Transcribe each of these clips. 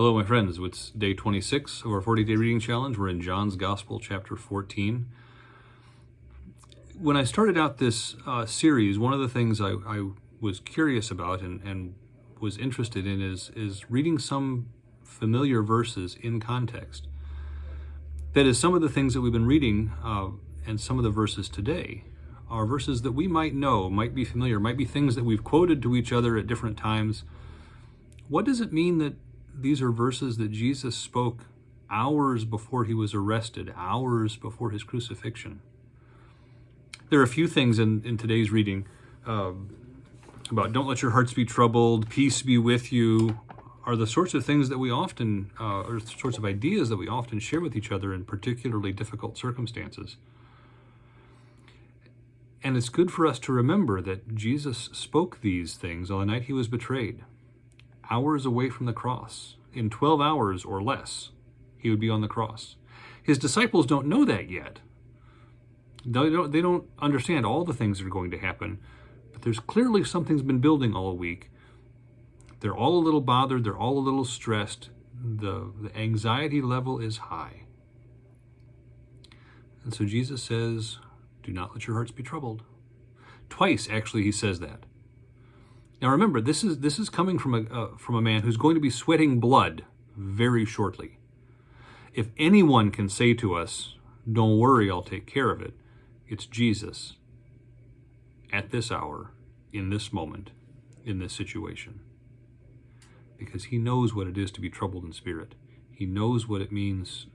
Hello, my friends. It's day 26 of our 40-day reading challenge. We're in John's Gospel, chapter 14. When I started out this series, one of the things I was curious about and was interested in is reading some familiar verses in context. That is, some of the things that we've been reading and some of the verses today are verses that we might know, might be familiar, might be things that we've quoted to each other at different times. What does it mean that these are verses that Jesus spoke hours before he was arrested, hours before his crucifixion? There are a few things in today's reading about don't let your hearts be troubled, peace be with you, are the sorts of things that we often, or the sorts of ideas that we often share with each other in particularly difficult circumstances. And it's good for us to remember that Jesus spoke these things on the night he was betrayed, hours away from the cross. In 12 hours or less, he would be on the cross. His disciples don't know that yet. They don't understand all the things that are going to happen, but there's clearly something's been building all week. They're all a little bothered. They're all a little stressed. The anxiety level is high. And so Jesus says, do not let your hearts be troubled. Twice, actually, he says that. Now remember, this is coming from a man who's going to be sweating blood very shortly. If anyone can say to us, don't worry, I'll take care of it, it's Jesus at this hour, in this moment, in this situation. Because he knows what it is to be troubled in spirit. He knows what it means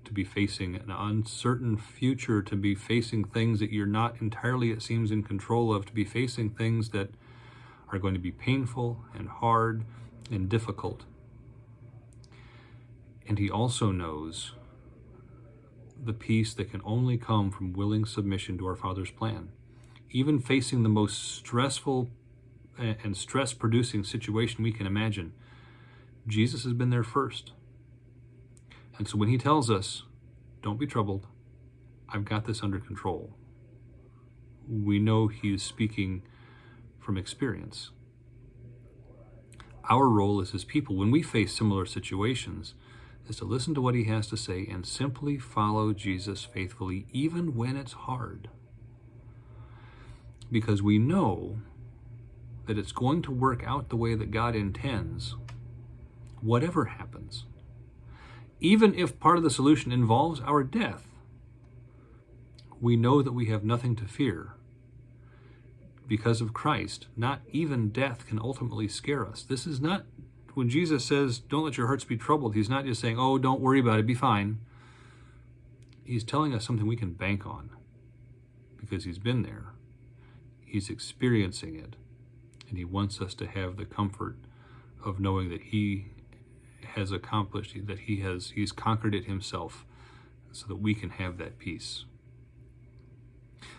to be facing an uncertain future, to be facing things that you're not entirely, it seems, in control of, to be facing things that are going to be painful and hard and difficult. And he also knows the peace that can only come from willing submission to our Father's plan. Even facing the most stressful and stress-producing situation we can imagine, Jesus has been there first. And so when he tells us, don't be troubled, I've got this under control, we know he is speaking from experience. Our role as his people, when we face similar situations, is to listen to what he has to say and simply follow Jesus faithfully, even when it's hard. Because we know that it's going to work out the way that God intends, whatever happens. Even if part of the solution involves our death, we know that we have nothing to fear. Because of Christ, not even death can ultimately scare us. This is not, when Jesus says, don't let your hearts be troubled, he's not just saying, oh, don't worry about it, be fine. He's telling us something we can bank on because he's been there. He's experiencing it. And he wants us to have the comfort of knowing that he has accomplished, that he's conquered it himself, so that we can have that peace.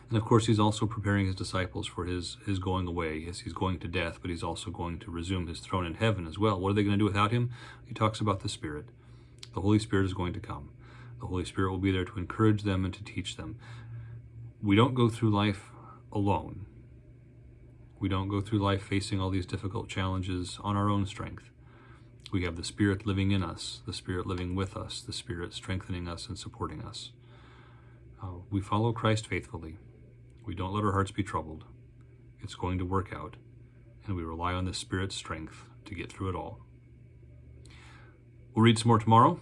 And of course, he's also preparing his disciples for his going away. Yes, he's going to death, but he's also going to resume his throne in heaven as well. What are they going to do without him? He talks about the Spirit. The Holy Spirit is going to come. The Holy Spirit will be there to encourage them and to teach them. We don't go through life alone. We don't go through life facing all these difficult challenges on our own strength. We have the Spirit living in us, the Spirit living with us, the Spirit strengthening us and supporting us. We follow Christ faithfully. We don't let our hearts be troubled. It's going to work out, and we rely on the Spirit's strength to get through it all. We'll read some more tomorrow.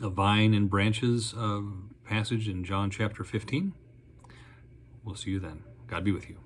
A vine and branches passage in John chapter 15. We'll see you then. God be with you.